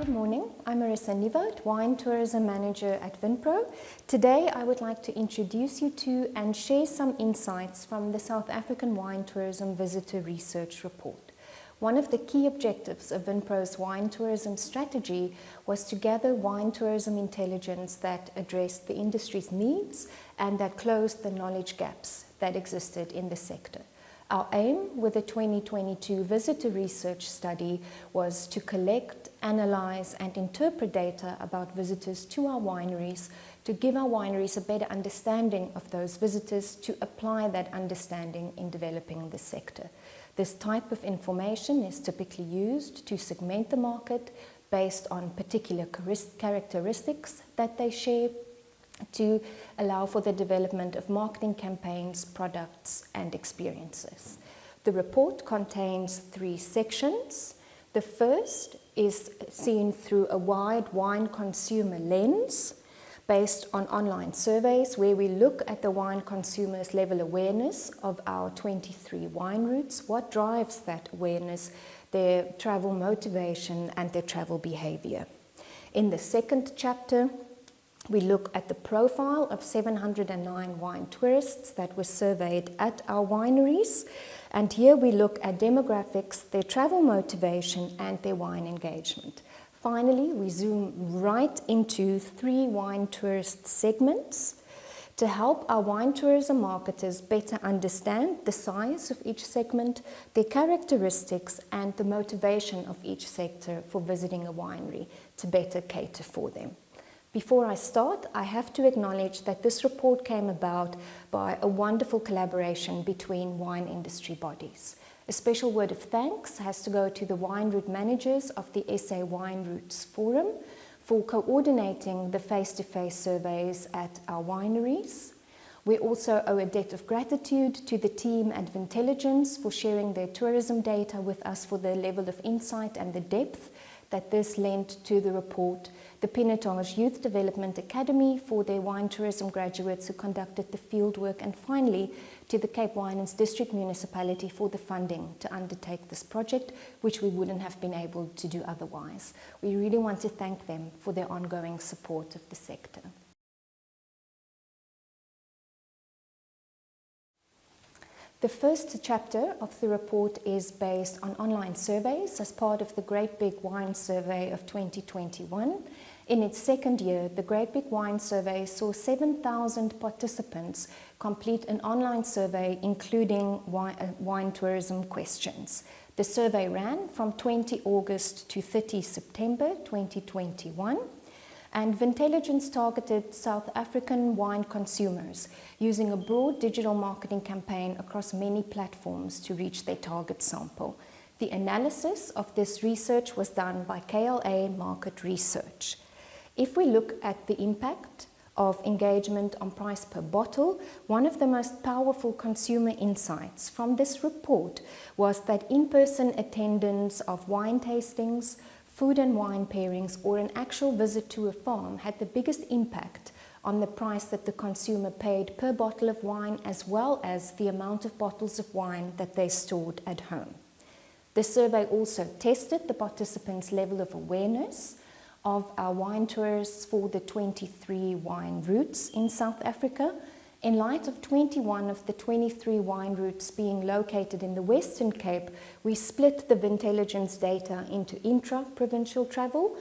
Good morning, I'm Marisah, Wine Tourism Manager at Vinpro. Today I would like to introduce you to and share some insights from the South African Wine Tourism Visitor Research Report. One of the key objectives of Vinpro's wine tourism strategy was to gather wine tourism intelligence that addressed the industry's needs and that closed the knowledge gaps that existed in the sector. Our aim with the 2022 visitor research study was to collect, analyse and interpret data about visitors to our wineries to give our wineries a better understanding of those visitors to apply that understanding in developing the sector. This type of information is typically used to segment the market based on particular characteristics that they share, to allow for the development of marketing campaigns, products and experiences. The report contains 3 sections. The first is seen through a wide wine consumer lens based on online surveys where we look at the wine consumers' level awareness of our 23 wine routes, what drives that awareness, their travel motivation and their travel behaviour. In the second chapter, we look at the profile of 709 wine tourists that were surveyed at our wineries. And here we look at demographics, their travel motivation and their wine engagement. Finally, we zoom right into 3 wine tourist segments to help our wine tourism marketers better understand the size of each segment, their characteristics and the motivation of each sector for visiting a winery to better cater for them. Before I start, I have to acknowledge that this report came about by a wonderful collaboration between wine industry bodies. A special word of thanks has to go to the wine route managers of the SA Wine Routes Forum for coordinating the face-to-face surveys at our wineries. We also owe a debt of gratitude to the team at Vintelligence for sharing their tourism data with us for the level of insight and the depth that this lent to the report, the Pinotage Youth Development Academy for their wine tourism graduates who conducted the fieldwork, and finally to the Cape Winelands District Municipality for the funding to undertake this project, which we wouldn't have been able to do otherwise. We really want to thank them for their ongoing support of the sector. The first chapter of the report is based on online surveys as part of the Great Big Wine Survey of 2021. In its second year, the Great Big Wine Survey saw 7,000 participants complete an online survey including wine tourism questions. The survey ran from 20 August to 30 September 2021. And Vintelligence targeted South African wine consumers using a broad digital marketing campaign across many platforms to reach their target sample. The analysis of this research was done by KLA Market Research. If we look at the impact of engagement on price per bottle, one of the most powerful consumer insights from this report was that in-person attendance of wine tastings, food and wine pairings or an actual visit to a farm had the biggest impact on the price that the consumer paid per bottle of wine, as well as the amount of bottles of wine that they stored at home. The survey also tested the participants' level of awareness of our wine tourists for the 23 wine routes in South Africa. In light of 21 of the 23 wine routes being located in the Western Cape, we split the Vintelligence data into intra-provincial travel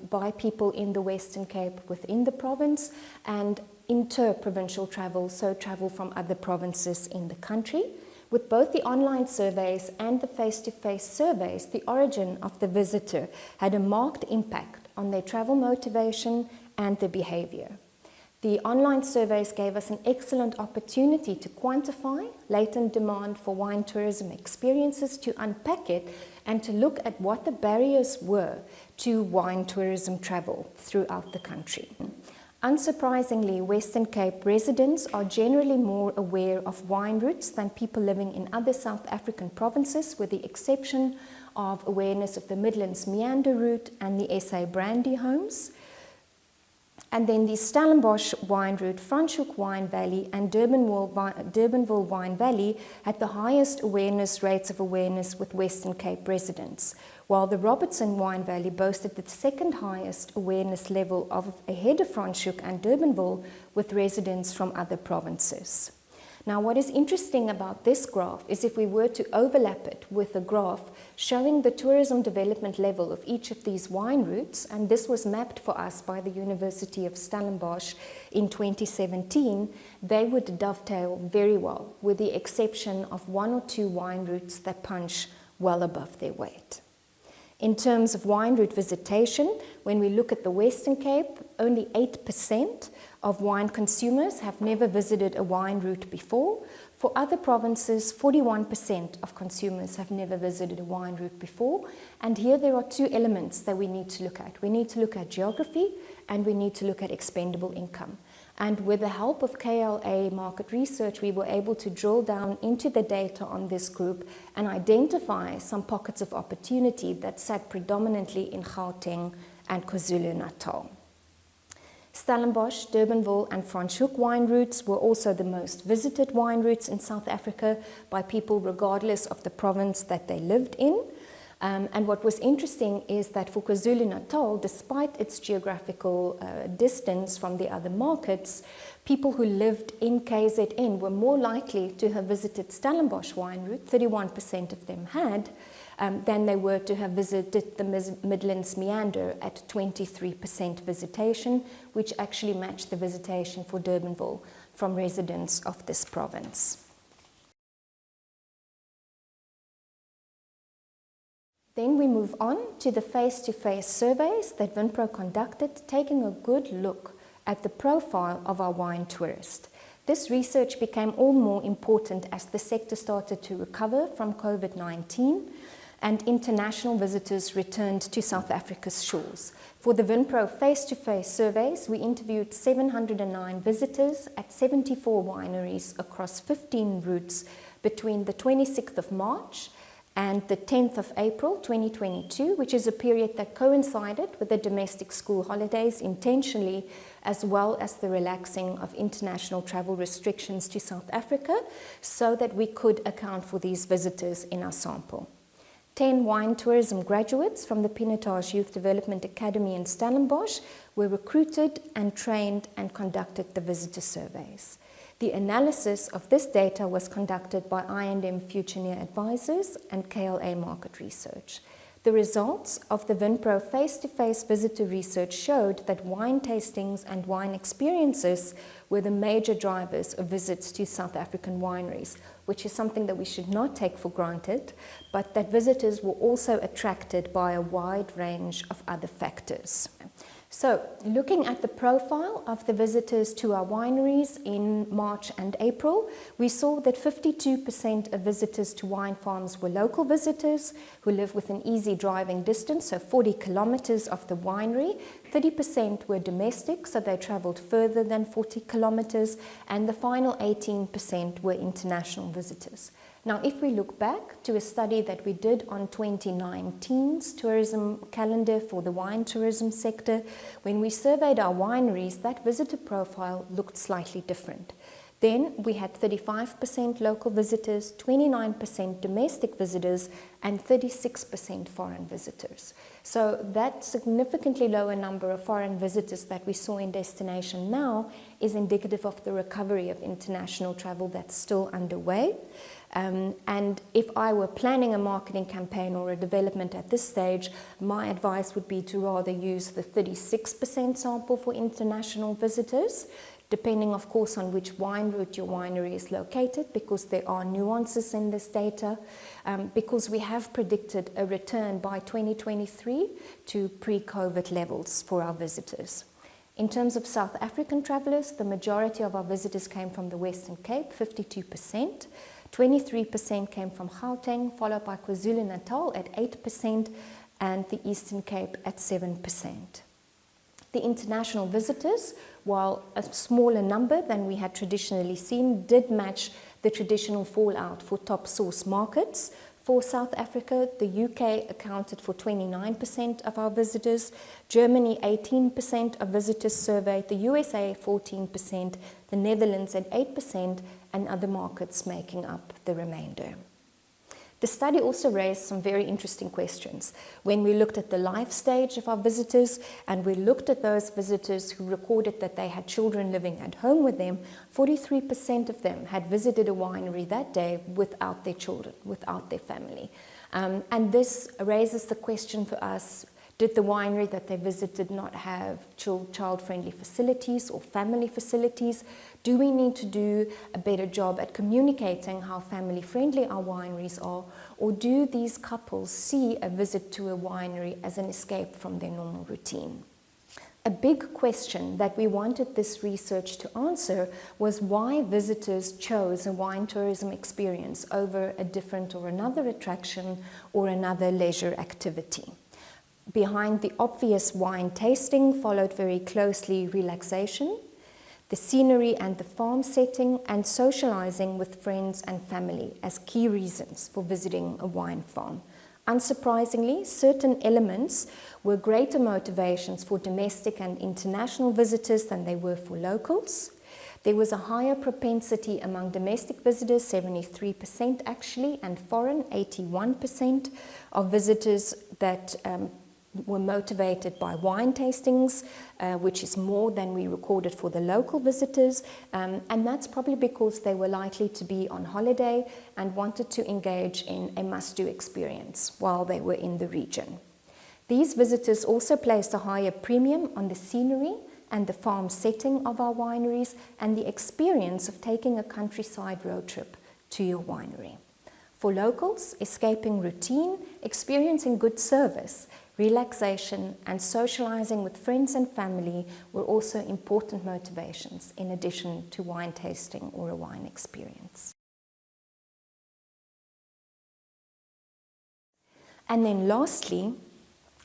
by people in the Western Cape within the province, and inter-provincial travel, so travel from other provinces in the country. With both the online surveys and the face-to-face surveys, the origin of the visitor had a marked impact on their travel motivation and their behaviour. The online surveys gave us an excellent opportunity to quantify latent demand for wine tourism experiences, to unpack it and to look at what the barriers were to wine tourism travel throughout the country. Unsurprisingly, Western Cape residents are generally more aware of wine routes than people living in other South African provinces, with the exception of awareness of the Midlands Meander route and the SA Brandy homes. And then the Stellenbosch wine route, Franschhoek Wine Valley and Durbanville Wine Valley had the highest rates of awareness with Western Cape residents, while the Robertson Wine Valley boasted the second highest awareness level ahead of Franschhoek and Durbanville with residents from other provinces. Now, what is interesting about this graph is if we were to overlap it with a graph showing the tourism development level of each of these wine routes, and this was mapped for us by the University of Stellenbosch in 2017, they would dovetail very well, with the exception of 1 or 2 wine routes that punch well above their weight. In terms of wine route visitation, when we look at the Western Cape, only 8% of wine consumers have never visited a wine route before. For other provinces, 41% of consumers have never visited a wine route before. And here there are 2 elements that we need to look at. We need to look at geography and we need to look at expendable income. And with the help of KLA market research, we were able to drill down into the data on this group and identify some pockets of opportunity that sat predominantly in Gauteng and KwaZulu-Natal. Stellenbosch, Durbanville and Franschhoek wine routes were also the most visited wine routes in South Africa by people regardless of the province that they lived in. And what was interesting is that for KwaZulu-Natal, despite its geographical distance from the other markets, people who lived in KZN were more likely to have visited Stellenbosch wine route, 31% of them had, than they were to have visited the Midlands Meander at 23% visitation, which actually matched the visitation for Durbanville from residents of this province. Then we move on to the face-to-face surveys that Vinpro conducted, taking a good look at the profile of our wine tourist. This research became all more important as the sector started to recover from COVID-19 and international visitors returned to South Africa's shores. For the Vinpro face-to-face surveys, we interviewed 709 visitors at 74 wineries across 15 routes between the 26th of March and the 10th of April 2022, which is a period that coincided with the domestic school holidays intentionally, as well as the relaxing of international travel restrictions to South Africa, so that we could account for these visitors in our sample. 10 wine tourism graduates from the Pinotage Youth Development Academy in Stellenbosch were recruited and trained and conducted the visitor surveys. The analysis of this data was conducted by I&M Futureneer Advisors and KLA Market Research. The results of the Vinpro face-to-face visitor research showed that wine tastings and wine experiences were the major drivers of visits to South African wineries, which is something that we should not take for granted, but that visitors were also attracted by a wide range of other factors. So, looking at the profile of the visitors to our wineries in March and April, we saw that 52% of visitors to wine farms were local visitors who live within easy driving distance, so 40 kilometers of the winery. 30% were domestic, so they traveled further than 40 kilometers, and the final 18% were international visitors. Now, if we look back to a study that we did on 2019's tourism calendar for the wine tourism sector, when we surveyed our wineries, that visitor profile looked slightly different. Then we had 35% local visitors, 29% domestic visitors, and 36% foreign visitors. So that significantly lower number of foreign visitors that we saw in destination now is indicative of the recovery of international travel that's still underway. And if I were planning a marketing campaign or a development at this stage, my advice would be to rather use the 36% sample for international visitors, depending of course on which wine route your winery is located, because there are nuances in this data, because we have predicted a return by 2023 to pre-COVID levels for our visitors. In terms of South African travellers, the majority of our visitors came from the Western Cape, 52%. 23% came from Gauteng, followed by KwaZulu-Natal at 8% and the Eastern Cape at 7%. The international visitors, while a smaller number than we had traditionally seen, did match the traditional fallout for top source markets. For South Africa, the UK accounted for 29% of our visitors, Germany 18% of visitors surveyed, the USA 14%, the Netherlands at 8%, and other markets making up the remainder. The study also raised some very interesting questions. When we looked at the life stage of our visitors and we looked at those visitors who recorded that they had children living at home with them, 43% of them had visited a winery that day without their children, without their family. And this raises the question for us, did the winery that they visited not have child-friendly facilities or family facilities? Do we need to do a better job at communicating how family-friendly our wineries are? Or do these couples see a visit to a winery as an escape from their normal routine? A big question that we wanted this research to answer was why visitors chose a wine tourism experience over a different or another attraction or another leisure activity. Behind the obvious wine tasting followed very closely relaxation, the scenery and the farm setting, and socializing with friends and family as key reasons for visiting a wine farm. Unsurprisingly, certain elements were greater motivations for domestic and international visitors than they were for locals. There was a higher propensity among domestic visitors, 73% actually, and foreign, 81% of visitors that were motivated by wine tastings, which is more than we recorded for the local visitors, and that's probably because they were likely to be on holiday and wanted to engage in a must-do experience while they were in the region. These visitors also placed a higher premium on the scenery and the farm setting of our wineries and the experience of taking a countryside road trip to your winery. For locals, escaping routine, experiencing good service, relaxation, and socializing with friends and family were also important motivations in addition to wine tasting or a wine experience. And then lastly,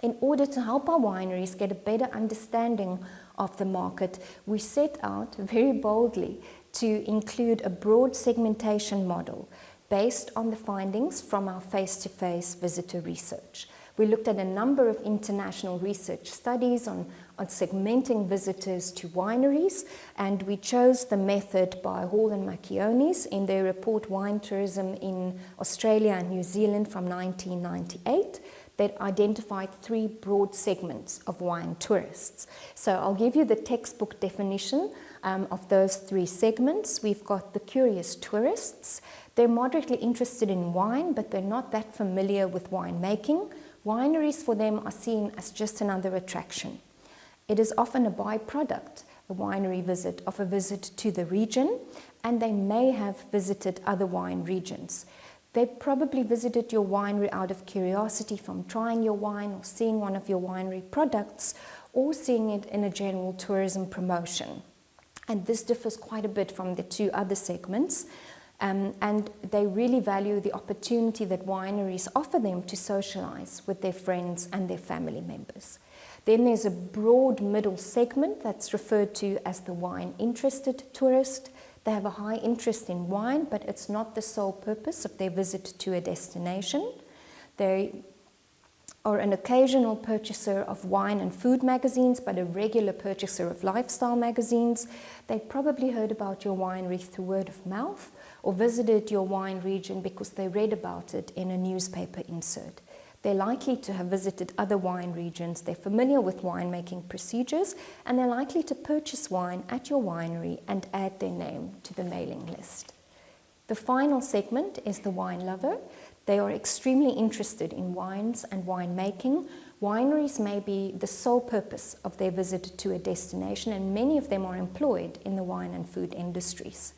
in order to help our wineries get a better understanding of the market, we set out very boldly to include a broad segmentation model based on the findings from our face-to-face visitor research. We looked at a number of international research studies on segmenting visitors to wineries, and we chose the method by Hall and Macchionis in their report Wine Tourism in Australia and New Zealand from 1998 that identified 3 broad segments of wine tourists. So I'll give you the textbook definition of those 3 segments. We've got the curious tourists. They're moderately interested in wine, but they're not that familiar with winemaking. Wineries for them are seen as just another attraction. It is often a byproduct, a winery visit, of a visit to the region, and they may have visited other wine regions. They probably visited your winery out of curiosity from trying your wine or seeing one of your winery products or seeing it in a general tourism promotion. And this differs quite a bit from the 2 other segments. And they really value the opportunity that wineries offer them to socialize with their friends and their family members. Then there's a broad middle segment that's referred to as the wine-interested tourist. They have a high interest in wine, but it's not the sole purpose of their visit to a destination. They are an occasional purchaser of wine and food magazines, but a regular purchaser of lifestyle magazines. They probably heard about your winery through word of mouth, or visited your wine region because they read about it in a newspaper insert. They're likely to have visited other wine regions, they're familiar with winemaking procedures, and they're likely to purchase wine at your winery and add their name to the mailing list. The final segment is the wine lover. They are extremely interested in wines and winemaking. Wineries may be the sole purpose of their visit to a destination, and many of them are employed in the wine and food industries.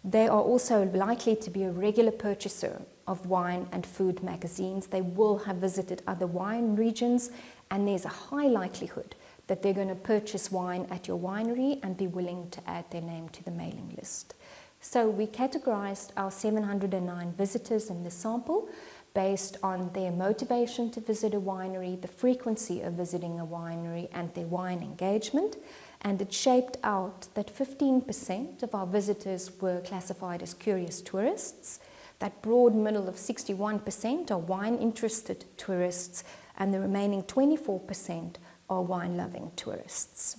They are also likely to be a regular purchaser of wine and food magazines. They will have visited other wine regions, and there's a high likelihood that they're going to purchase wine at your winery and be willing to add their name to the mailing list. So we categorized our 709 visitors in the sample based on their motivation to visit a winery, the frequency of visiting a winery, and their wine engagement. And it shaped out that 15% of our visitors were classified as curious tourists, That broad middle of 61% are wine-interested tourists, and the remaining 24% are wine-loving tourists.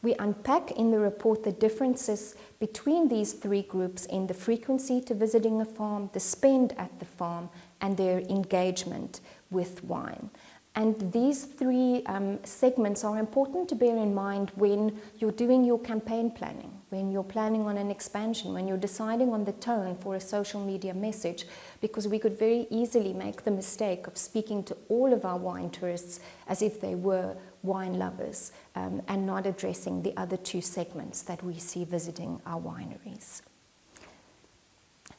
We unpack in the report the differences between these three groups in the frequency to visiting a farm, the spend at the farm, and their engagement with wine. And these three segments are important to bear in mind when you're doing your campaign planning, when you're planning on an expansion, when you're deciding on the tone for a social media message, because we could very easily make the mistake of speaking to all of our wine tourists as if they were wine lovers and not addressing the other two segments that we see visiting our wineries.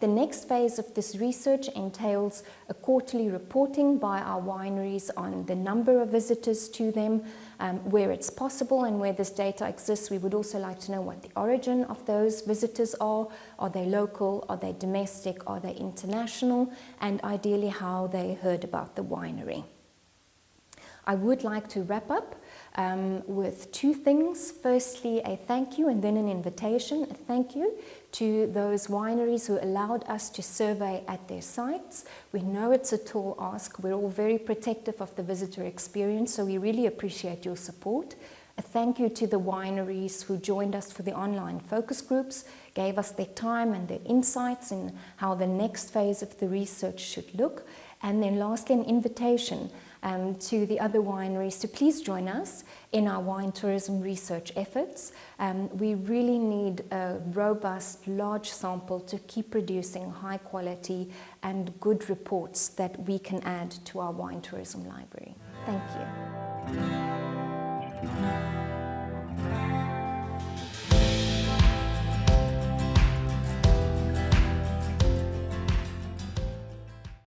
The next phase of this research entails a quarterly reporting by our wineries on the number of visitors to them, where it's possible and where this data exists. We would also like to know what the origin of those visitors are. Are they local? Are they domestic? Are they international? And ideally how they heard about the winery. I would like to wrap up with two things. Firstly, a thank you and then an invitation. A thank you to those wineries who allowed us to survey at their sites. We know it's a tall ask. We're all very protective of the visitor experience, so we really appreciate your support. A thank you to the wineries who joined us for the online focus groups, gave us their time and their insights in how the next phase of the research should look. And then lastly, an invitation to the other wineries to please join us in our wine tourism research efforts. We really need a robust, large sample to keep producing high quality and good reports that we can add to our wine tourism library. Thank you.